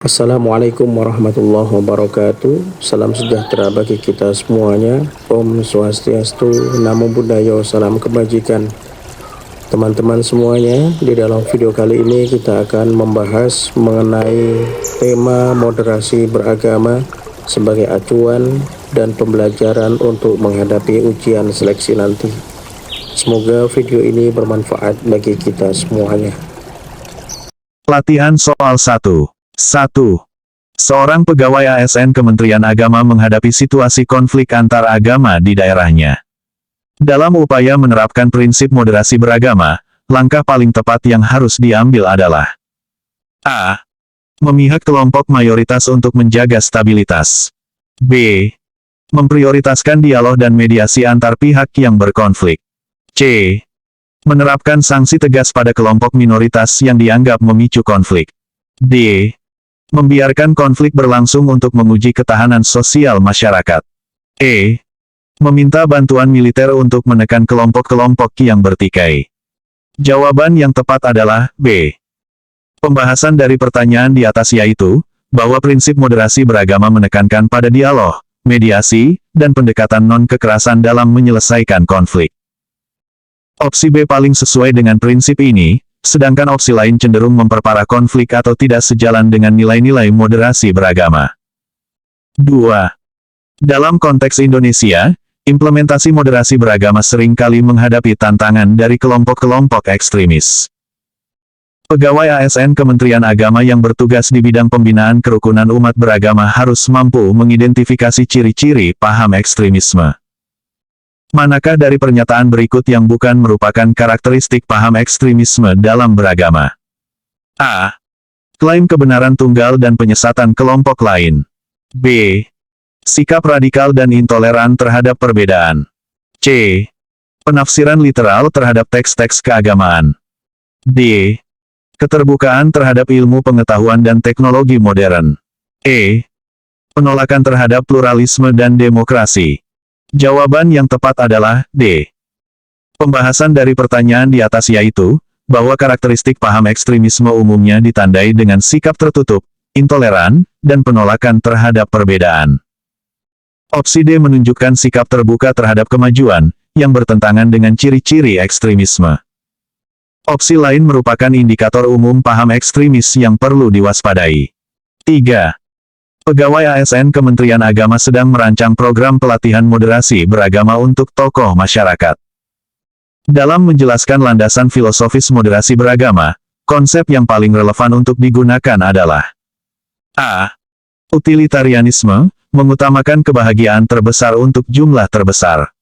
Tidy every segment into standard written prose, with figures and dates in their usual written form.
Assalamualaikum warahmatullahi wabarakatuh. Salam sejahtera bagi kita semuanya. Om Swastiastu, Namo Buddhaya, salam kebajikan. Teman-teman semuanya, di dalam video kali ini kita akan membahas mengenai tema moderasi beragama sebagai acuan dan pembelajaran untuk menghadapi ujian seleksi nanti. Semoga video ini bermanfaat bagi kita semuanya. Latihan soal 1. 1. Seorang pegawai ASN Kementerian Agama menghadapi situasi konflik antar agama di daerahnya. Dalam upaya menerapkan prinsip moderasi beragama, langkah paling tepat yang harus diambil adalah A. Memihak kelompok mayoritas untuk menjaga stabilitas. B. Memprioritaskan dialog dan mediasi antar pihak yang berkonflik. C. Menerapkan sanksi tegas pada kelompok minoritas yang dianggap memicu konflik. D. Membiarkan konflik berlangsung untuk menguji ketahanan sosial masyarakat. E. Meminta bantuan militer untuk menekan kelompok-kelompok yang bertikai. Jawaban yang tepat adalah B. Pembahasan dari pertanyaan di atas yaitu, bahwa prinsip moderasi beragama menekankan pada dialog, mediasi, dan pendekatan non-kekerasan dalam menyelesaikan konflik. Opsi B paling sesuai dengan prinsip ini, sedangkan opsi lain cenderung memperparah konflik atau tidak sejalan dengan nilai-nilai moderasi beragama. 2. Dalam konteks Indonesia, implementasi moderasi beragama seringkali menghadapi tantangan dari kelompok-kelompok ekstremis. Pegawai ASN Kementerian Agama yang bertugas di bidang pembinaan kerukunan umat beragama harus mampu mengidentifikasi ciri-ciri paham ekstremisme. Manakah dari pernyataan berikut yang bukan merupakan karakteristik paham ekstremisme dalam beragama? A. Klaim kebenaran tunggal dan penyesatan kelompok lain. B. Sikap radikal dan intoleran terhadap perbedaan. C. Penafsiran literal terhadap teks-teks keagamaan. D. Keterbukaan terhadap ilmu pengetahuan dan teknologi modern. E. Penolakan terhadap pluralisme dan demokrasi. Jawaban yang tepat adalah D. Pembahasan dari pertanyaan di atas yaitu, bahwa karakteristik paham ekstremisme umumnya ditandai dengan sikap tertutup, intoleran, dan penolakan terhadap perbedaan. Opsi D menunjukkan sikap terbuka terhadap kemajuan, yang bertentangan dengan ciri-ciri ekstremisme. Opsi lain merupakan indikator umum paham ekstremis yang perlu diwaspadai. 3. Pegawai ASN Kementerian Agama sedang merancang program pelatihan moderasi beragama untuk tokoh masyarakat. Dalam menjelaskan landasan filosofis moderasi beragama, konsep yang paling relevan untuk digunakan adalah A. Utilitarianisme, mengutamakan kebahagiaan terbesar untuk jumlah terbesar.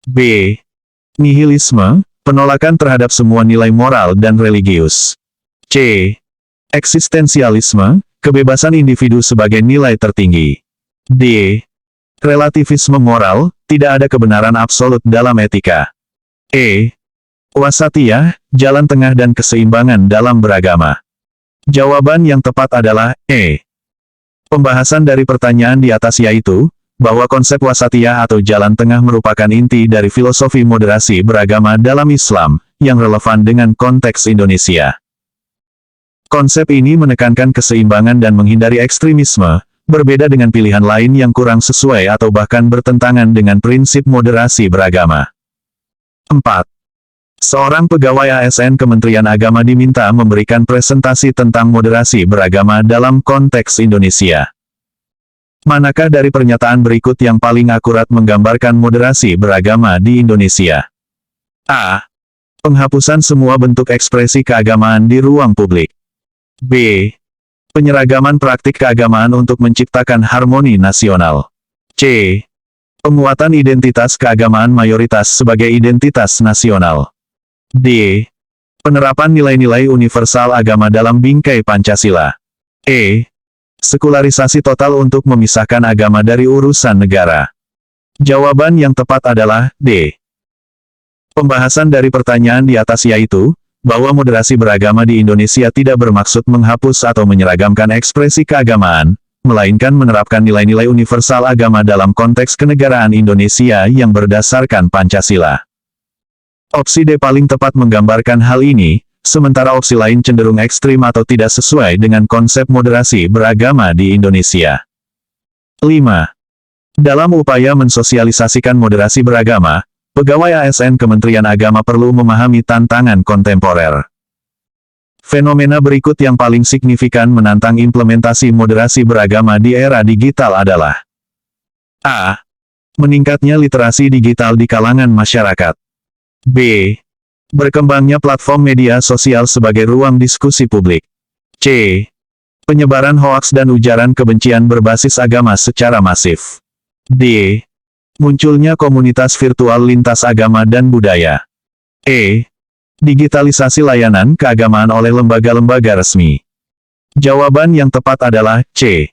B. Nihilisme, penolakan terhadap semua nilai moral dan religius. C. Eksistensialisme, kebebasan individu sebagai nilai tertinggi. D. Relativisme moral, tidak ada kebenaran absolut dalam etika. E. Wasatiyah, jalan tengah dan keseimbangan dalam beragama. Jawaban yang tepat adalah E. Pembahasan dari pertanyaan di atas yaitu, bahwa konsep wasatiyah atau jalan tengah merupakan inti dari filosofi moderasi beragama dalam Islam, yang relevan dengan konteks Indonesia. Konsep ini menekankan keseimbangan dan menghindari ekstremisme, berbeda dengan pilihan lain yang kurang sesuai atau bahkan bertentangan dengan prinsip moderasi beragama. 4. Seorang pegawai ASN Kementerian Agama diminta memberikan presentasi tentang moderasi beragama dalam konteks Indonesia. Manakah dari pernyataan berikut yang paling akurat menggambarkan moderasi beragama di Indonesia? A. Penghapusan semua bentuk ekspresi keagamaan di ruang publik. B. Penyeragaman praktik keagamaan untuk menciptakan harmoni nasional. C. Penguatan identitas keagamaan mayoritas sebagai identitas nasional. D. Penerapan nilai-nilai universal agama dalam bingkai Pancasila. E. Sekularisasi total untuk memisahkan agama dari urusan negara. Jawaban yang tepat adalah D. Pembahasan dari pertanyaan di atas yaitu, bahwa moderasi beragama di Indonesia tidak bermaksud menghapus atau menyeragamkan ekspresi keagamaan, melainkan menerapkan nilai-nilai universal agama dalam konteks kenegaraan Indonesia yang berdasarkan Pancasila. Opsi D paling tepat menggambarkan hal ini, sementara opsi lain cenderung ekstrim atau tidak sesuai dengan konsep moderasi beragama di Indonesia. 5. Dalam upaya mensosialisasikan moderasi beragama, pegawai ASN Kementerian Agama perlu memahami tantangan kontemporer. Fenomena berikut yang paling signifikan menantang implementasi moderasi beragama di era digital adalah: A. Meningkatnya literasi digital di kalangan masyarakat. B. Berkembangnya platform media sosial sebagai ruang diskusi publik. C. Penyebaran hoaks dan ujaran kebencian berbasis agama secara masif. D. Munculnya komunitas virtual lintas agama dan budaya. E. Digitalisasi layanan keagamaan oleh lembaga-lembaga resmi. Jawaban yang tepat adalah C.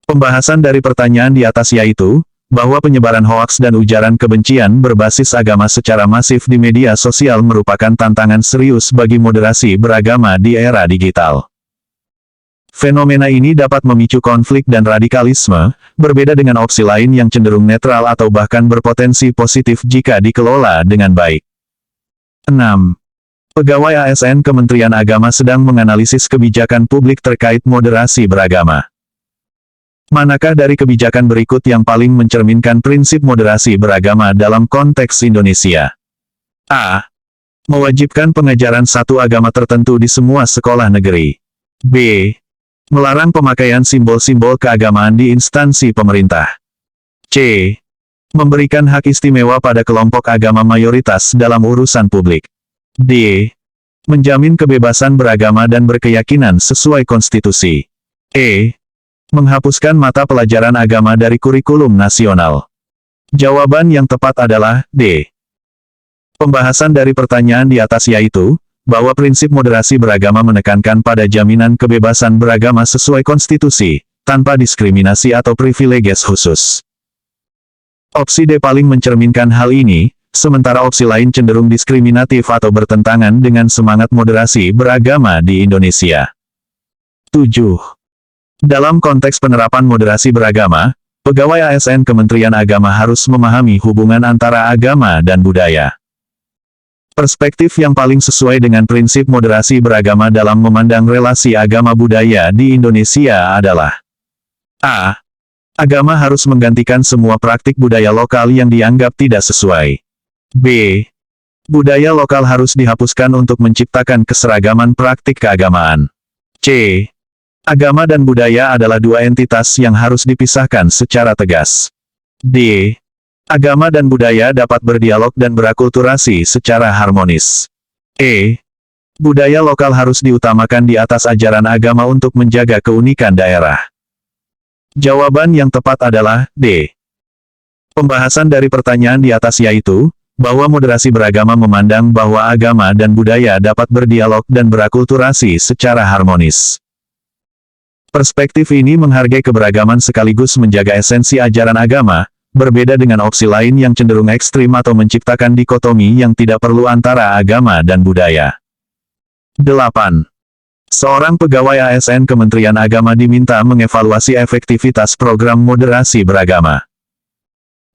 Pembahasan dari pertanyaan di atas yaitu, bahwa penyebaran hoaks dan ujaran kebencian berbasis agama secara masif di media sosial merupakan tantangan serius bagi moderasi beragama di era digital. Fenomena ini dapat memicu konflik dan radikalisme, berbeda dengan opsi lain yang cenderung netral atau bahkan berpotensi positif jika dikelola dengan baik. 6. Pegawai ASN Kementerian Agama sedang menganalisis kebijakan publik terkait moderasi beragama. Manakah dari kebijakan berikut yang paling mencerminkan prinsip moderasi beragama dalam konteks Indonesia? A. Mewajibkan pengajaran satu agama tertentu di semua sekolah negeri. B. Melarang pemakaian simbol-simbol keagamaan di instansi pemerintah. C. Memberikan hak istimewa pada kelompok agama mayoritas dalam urusan publik. D. Menjamin kebebasan beragama dan berkeyakinan sesuai konstitusi. E. Menghapuskan mata pelajaran agama dari kurikulum nasional. Jawaban yang tepat adalah D. Pembahasan dari pertanyaan di atas yaitu, bahwa prinsip moderasi beragama menekankan pada jaminan kebebasan beragama sesuai konstitusi, tanpa diskriminasi atau privileges khusus. Opsi D paling mencerminkan hal ini, sementara opsi lain cenderung diskriminatif atau bertentangan dengan semangat moderasi beragama di Indonesia. 7. Dalam konteks penerapan moderasi beragama, pegawai ASN Kementerian Agama harus memahami hubungan antara agama dan budaya. Perspektif yang paling sesuai dengan prinsip moderasi beragama dalam memandang relasi agama budaya di Indonesia adalah: A. Agama harus menggantikan semua praktik budaya lokal yang dianggap tidak sesuai. B. Budaya lokal harus dihapuskan untuk menciptakan keseragaman praktik keagamaan. C. Agama dan budaya adalah dua entitas yang harus dipisahkan secara tegas. D. Agama dan budaya dapat berdialog dan berakulturasi secara harmonis. E. Budaya lokal harus diutamakan di atas ajaran agama untuk menjaga keunikan daerah. Jawaban yang tepat adalah D. Pembahasan dari pertanyaan di atas yaitu, bahwa moderasi beragama memandang bahwa agama dan budaya dapat berdialog dan berakulturasi secara harmonis. Perspektif ini menghargai keberagaman sekaligus menjaga esensi ajaran agama, berbeda dengan opsi lain yang cenderung ekstrim atau menciptakan dikotomi yang tidak perlu antara agama dan budaya. 8. Seorang pegawai ASN Kementerian Agama diminta mengevaluasi efektivitas program moderasi beragama.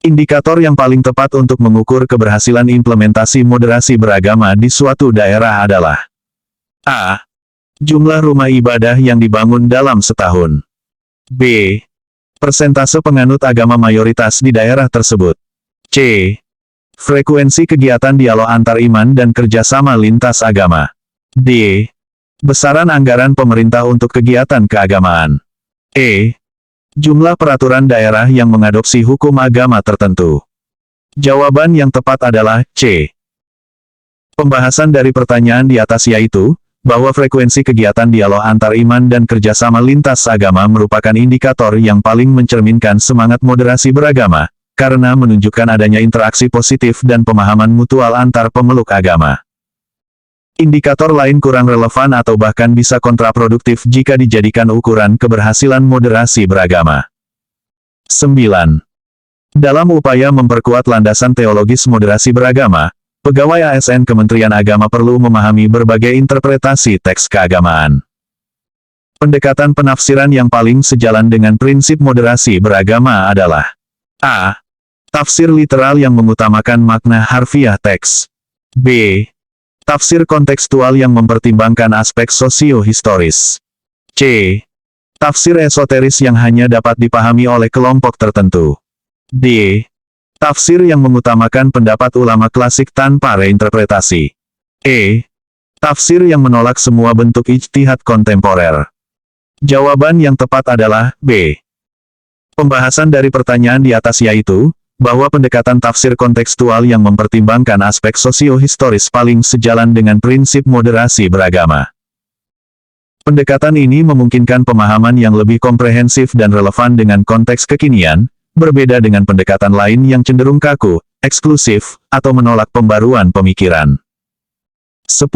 Indikator yang paling tepat untuk mengukur keberhasilan implementasi moderasi beragama di suatu daerah adalah: A. Jumlah rumah ibadah yang dibangun dalam setahun. B. Persentase penganut agama mayoritas di daerah tersebut. C. Frekuensi kegiatan dialog antar iman dan kerjasama lintas agama. D. Besaran anggaran pemerintah untuk kegiatan keagamaan. E. Jumlah peraturan daerah yang mengadopsi hukum agama tertentu. Jawaban yang tepat adalah C. Pembahasan dari pertanyaan di atas yaitu, bahwa frekuensi kegiatan dialog antar iman dan kerjasama lintas agama merupakan indikator yang paling mencerminkan semangat moderasi beragama, karena menunjukkan adanya interaksi positif dan pemahaman mutual antar pemeluk agama. Indikator lain kurang relevan atau bahkan bisa kontraproduktif jika dijadikan ukuran keberhasilan moderasi beragama. 9. Dalam upaya memperkuat landasan teologis moderasi beragama, pegawai ASN Kementerian Agama perlu memahami berbagai interpretasi teks keagamaan. Pendekatan penafsiran yang paling sejalan dengan prinsip moderasi beragama adalah: A. Tafsir literal yang mengutamakan makna harfiah teks. B. Tafsir kontekstual yang mempertimbangkan aspek sosio-historis. C. Tafsir esoteris yang hanya dapat dipahami oleh kelompok tertentu. D. Tafsir yang mengutamakan pendapat ulama klasik tanpa reinterpretasi. E. Tafsir yang menolak semua bentuk ijtihad kontemporer. Jawaban yang tepat adalah B. Pembahasan dari pertanyaan di atas yaitu, bahwa pendekatan tafsir kontekstual yang mempertimbangkan aspek sosio-historis paling sejalan dengan prinsip moderasi beragama. Pendekatan ini memungkinkan pemahaman yang lebih komprehensif dan relevan dengan konteks kekinian, berbeda dengan pendekatan lain yang cenderung kaku, eksklusif, atau menolak pembaruan pemikiran. 10.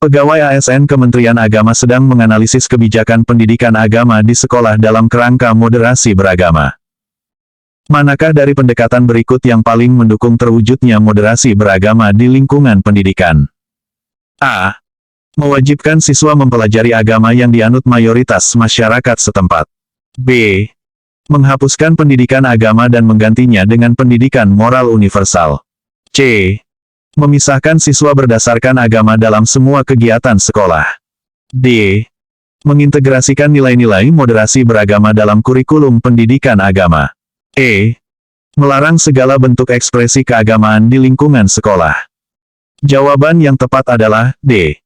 Pegawai ASN Kementerian Agama sedang menganalisis kebijakan pendidikan agama di sekolah dalam kerangka moderasi beragama. Manakah dari pendekatan berikut yang paling mendukung terwujudnya moderasi beragama di lingkungan pendidikan? A. Mewajibkan siswa mempelajari agama yang dianut mayoritas masyarakat setempat. B. Menghapuskan pendidikan agama dan menggantinya dengan pendidikan moral universal. C. Memisahkan siswa berdasarkan agama dalam semua kegiatan sekolah. D. Mengintegrasikan nilai-nilai moderasi beragama dalam kurikulum pendidikan agama. E. Melarang segala bentuk ekspresi keagamaan di lingkungan sekolah. Jawaban yang tepat adalah D.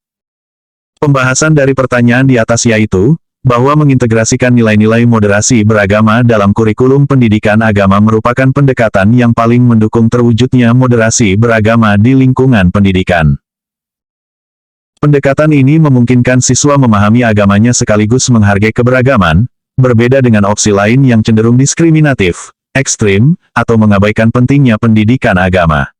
Pembahasan dari pertanyaan di atas yaitu, bahwa mengintegrasikan nilai-nilai moderasi beragama dalam kurikulum pendidikan agama merupakan pendekatan yang paling mendukung terwujudnya moderasi beragama di lingkungan pendidikan. Pendekatan ini memungkinkan siswa memahami agamanya sekaligus menghargai keberagaman, berbeda dengan opsi lain yang cenderung diskriminatif, ekstrim, atau mengabaikan pentingnya pendidikan agama.